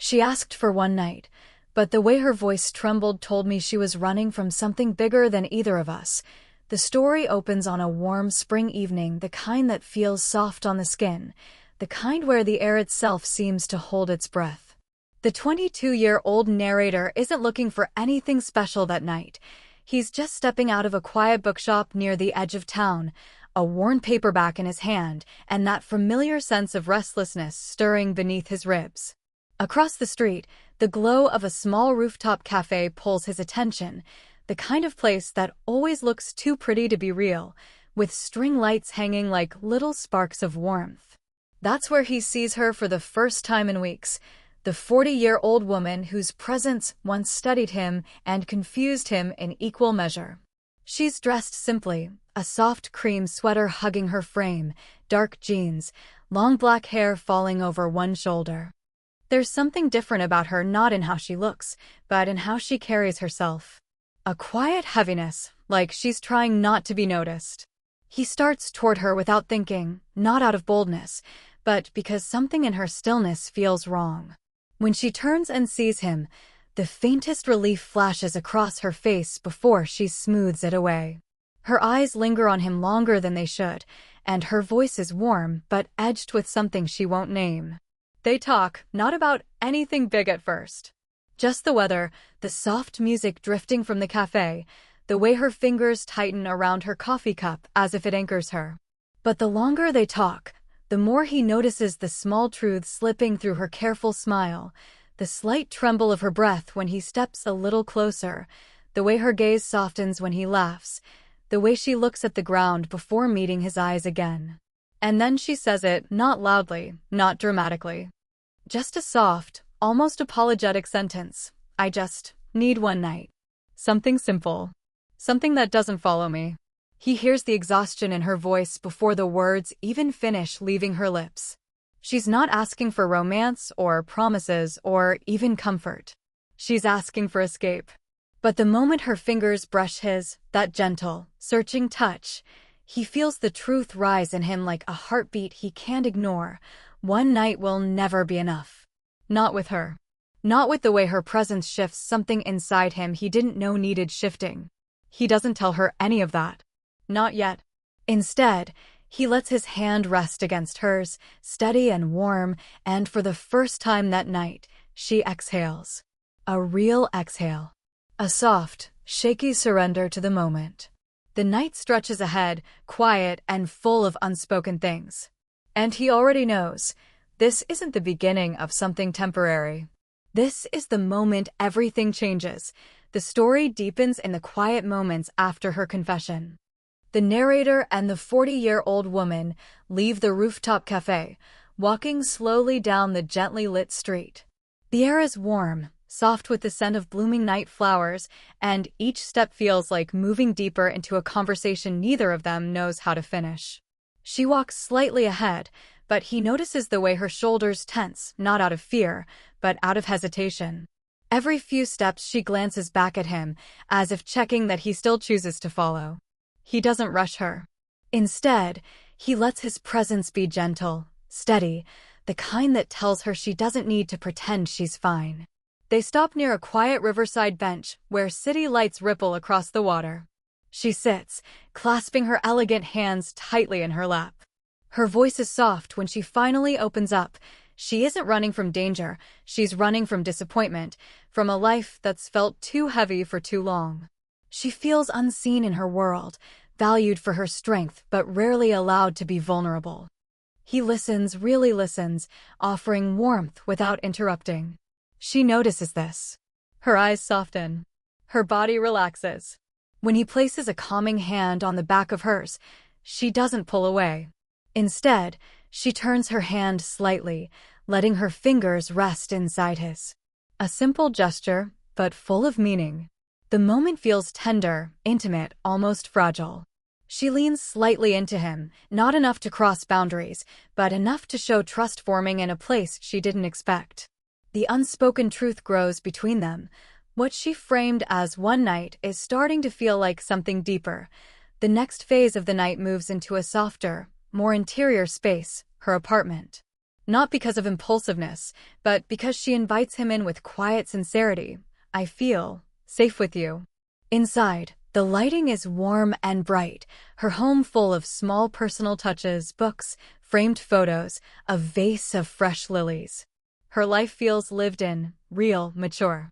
She asked for one night, but the way her voice trembled told me she was running from something bigger than either of us. The story opens on a warm spring evening, the kind that feels soft on the skin, the kind where the air itself seems to hold its breath. The 22-year-old narrator isn't looking for anything special that night. He's just stepping out of a quiet bookshop near the edge of town, a worn paperback in his hand, and that familiar sense of restlessness stirring beneath his ribs. Across the street, the glow of a small rooftop cafe pulls his attention, the kind of place that always looks too pretty to be real, with string lights hanging like little sparks of warmth. That's where he sees her for the first time in weeks, the 40-year-old woman whose presence once steadied him and confused him in equal measure. She's dressed simply, a soft cream sweater hugging her frame, dark jeans, long black hair falling over one shoulder. There's something different about her, not in how she looks, but in how she carries herself. A quiet heaviness, like she's trying not to be noticed. He starts toward her without thinking, not out of boldness, but because something in her stillness feels wrong. When she turns and sees him, the faintest relief flashes across her face before she smooths it away. Her eyes linger on him longer than they should, and her voice is warm but edged with something she won't name. They talk, not about anything big at first. Just the weather, the soft music drifting from the cafe, the way her fingers tighten around her coffee cup as if it anchors her. But the longer they talk, the more he notices the small truths slipping through her careful smile, the slight tremble of her breath when he steps a little closer, the way her gaze softens when he laughs, the way she looks at the ground before meeting his eyes again. And then she says it, not loudly, not dramatically. Just a soft, almost apologetic sentence. I just need one night. Something simple. Something that doesn't follow me. He hears the exhaustion in her voice before the words even finish leaving her lips. She's not asking for romance or promises or even comfort. She's asking for escape. But the moment her fingers brush his, that gentle, searching touch, he feels the truth rise in him like a heartbeat he can't ignore. One night will never be enough. Not with her. Not with the way her presence shifts something inside him he didn't know needed shifting. He doesn't tell her any of that. Not yet. Instead, he lets his hand rest against hers, steady and warm, and for the first time that night, she exhales. A real exhale. A soft, shaky surrender to the moment. The night stretches ahead, quiet and full of unspoken things. And he already knows, this isn't the beginning of something temporary. This is the moment everything changes. The story deepens in the quiet moments after her confession. The narrator and the 40-year-old woman leave the rooftop cafe, walking slowly down the gently lit street. The air is warm, soft with the scent of blooming night flowers, and each step feels like moving deeper into a conversation neither of them knows how to finish. She walks slightly ahead, but he notices the way her shoulders tense, not out of fear, but out of hesitation. Every few steps she glances back at him, as if checking that he still chooses to follow. He doesn't rush her. Instead, he lets his presence be gentle, steady, the kind that tells her she doesn't need to pretend she's fine. They stop near a quiet riverside bench where city lights ripple across the water. She sits, clasping her elegant hands tightly in her lap. Her voice is soft when she finally opens up. She isn't running from danger, she's running from disappointment, from a life that's felt too heavy for too long. She feels unseen in her world, valued for her strength but rarely allowed to be vulnerable. He listens, really listens, offering warmth without interrupting. She notices this. Her eyes soften. Her body relaxes. When he places a calming hand on the back of hers, she doesn't pull away. Instead, she turns her hand slightly, letting her fingers rest inside his. A simple gesture, but full of meaning. The moment feels tender, intimate, almost fragile. She leans slightly into him, not enough to cross boundaries, but enough to show trust forming in a place she didn't expect. The unspoken truth grows between them. What she framed as one night is starting to feel like something deeper. The next phase of the night moves into a softer, more interior space, her apartment. Not because of impulsiveness, but because she invites him in with quiet sincerity. I feel safe with you. Inside, the lighting is warm and bright, her home full of small personal touches, books, framed photos, a vase of fresh lilies. Her life feels lived in, real, mature.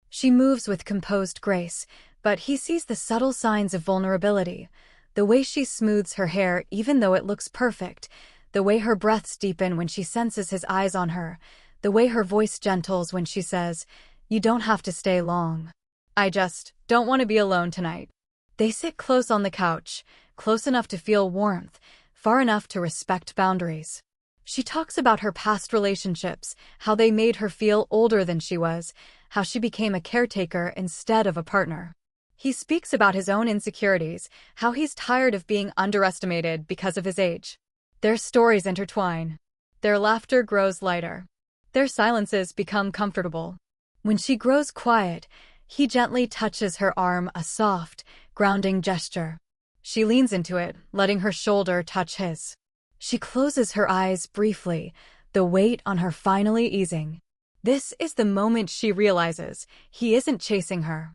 She moves with composed grace, but he sees the subtle signs of vulnerability. The way she smooths her hair even though it looks perfect, the way her breaths deepen when she senses his eyes on her, the way her voice gentles when she says, "You don't have to stay long. I just don't want to be alone tonight." They sit close on the couch, close enough to feel warmth, far enough to respect boundaries. She talks about her past relationships, how they made her feel older than she was, how she became a caretaker instead of a partner. He speaks about his own insecurities, how he's tired of being underestimated because of his age. Their stories intertwine. Their laughter grows lighter. Their silences become comfortable. When she grows quiet, he gently touches her arm, a soft, grounding gesture. She leans into it, letting her shoulder touch his. She closes her eyes briefly, the weight on her finally easing. This is the moment she realizes he isn't chasing her.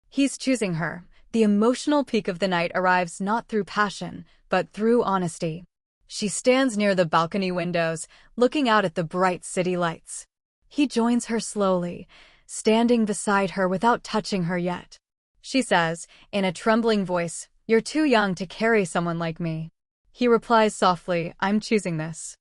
He's choosing her. The emotional peak of the night arrives not through passion, but through honesty. She stands near the balcony windows, looking out at the bright city lights. He joins her slowly, standing beside her without touching her yet. She says, in a trembling voice, "You're too young to carry someone like me." He replies softly, "I'm choosing this.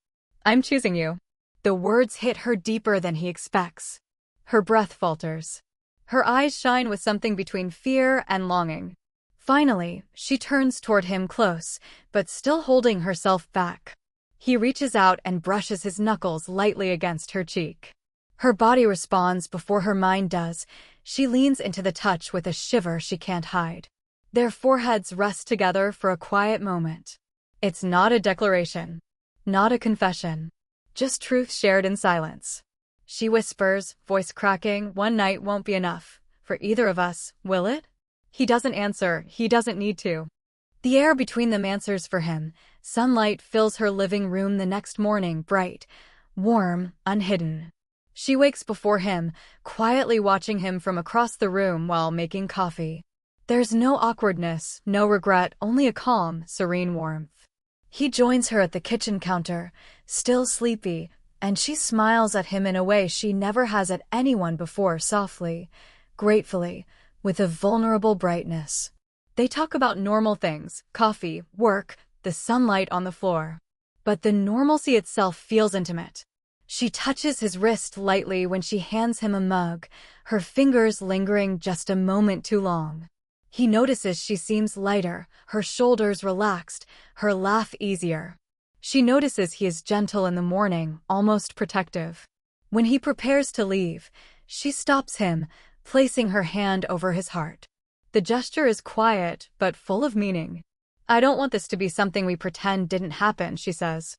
I'm choosing you." The words hit her deeper than he expects. Her breath falters. Her eyes shine with something between fear and longing. Finally, she turns toward him close, but still holding herself back. He reaches out and brushes his knuckles lightly against her cheek. Her body responds before her mind does. She leans into the touch with a shiver she can't hide. Their foreheads rest together for a quiet moment. It's not a declaration, not a confession, just truth shared in silence. She whispers, voice cracking, "One night won't be enough. For either of us, will it?" He doesn't answer, he doesn't need to. The air between them answers for him. Sunlight fills her living room the next morning, bright, warm, unhidden. She wakes before him, quietly watching him from across the room while making coffee. There's no awkwardness, no regret, only a calm, serene warmth. He joins her at the kitchen counter, still sleepy, and she smiles at him in a way she never has at anyone before, softly, gratefully, with a vulnerable brightness. They talk about normal things, coffee, work, the sunlight on the floor. But the normalcy itself feels intimate. She touches his wrist lightly when she hands him a mug, her fingers lingering just a moment too long. He notices she seems lighter, her shoulders relaxed, her laugh easier. She notices he is gentle in the morning, almost protective. When he prepares to leave, she stops him, placing her hand over his heart. The gesture is quiet, but full of meaning. "I don't want this to be something we pretend didn't happen," she says.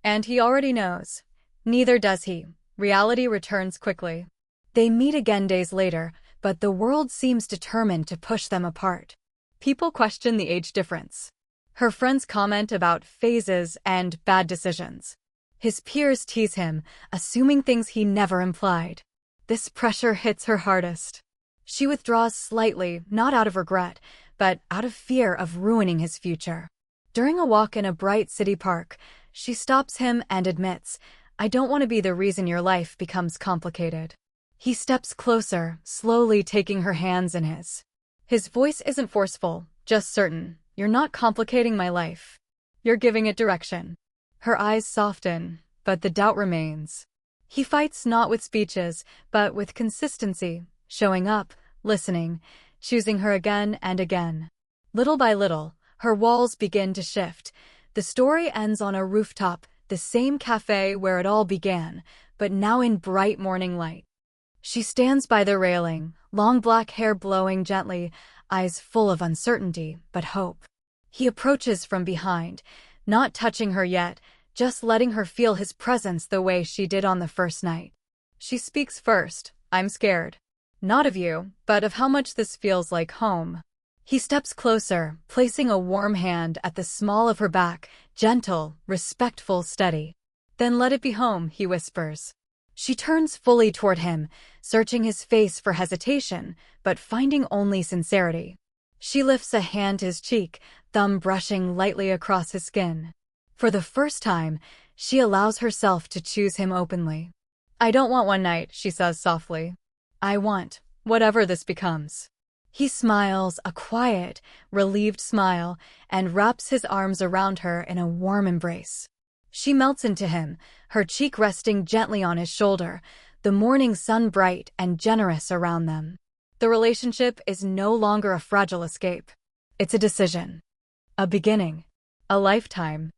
And he already knows. Neither does he. Reality returns quickly. They meet again days later, but the world seems determined to push them apart. People question the age difference. Her friends comment about phases and bad decisions. His peers tease him, assuming things he never implied. This pressure hits her hardest. She withdraws slightly, not out of regret, but out of fear of ruining his future. During a walk in a bright city park, she stops him and admits, "I don't want to be the reason your life becomes complicated." He steps closer, slowly taking her hands in his. His voice isn't forceful, just certain. "You're not complicating my life. You're giving it direction." Her eyes soften, but the doubt remains. He fights not with speeches, but with consistency, showing up, listening, choosing her again and again. Little by little, her walls begin to shift. The story ends on a rooftop, the same cafe where it all began, but now in bright morning light. She stands by the railing, long black hair blowing gently, eyes full of uncertainty, but hope. He approaches from behind, not touching her yet, just letting her feel his presence the way she did on the first night. She speaks first, "I'm scared. Not of you, but of how much this feels like home." He steps closer, placing a warm hand at the small of her back, gentle, respectful, steady. Then let it be home, he whispers. She turns fully toward him, searching his face for hesitation, but finding only sincerity. She lifts a hand to his cheek, thumb brushing lightly across his skin. For the first time, she allows herself to choose him openly. I don't want one night, she says softly. I want whatever this becomes. He smiles, a quiet, relieved smile, and wraps his arms around her in a warm embrace. She melts into him, her cheek resting gently on his shoulder, the morning sun bright and generous around them. The relationship is no longer a fragile escape. It's a decision. A beginning. A lifetime.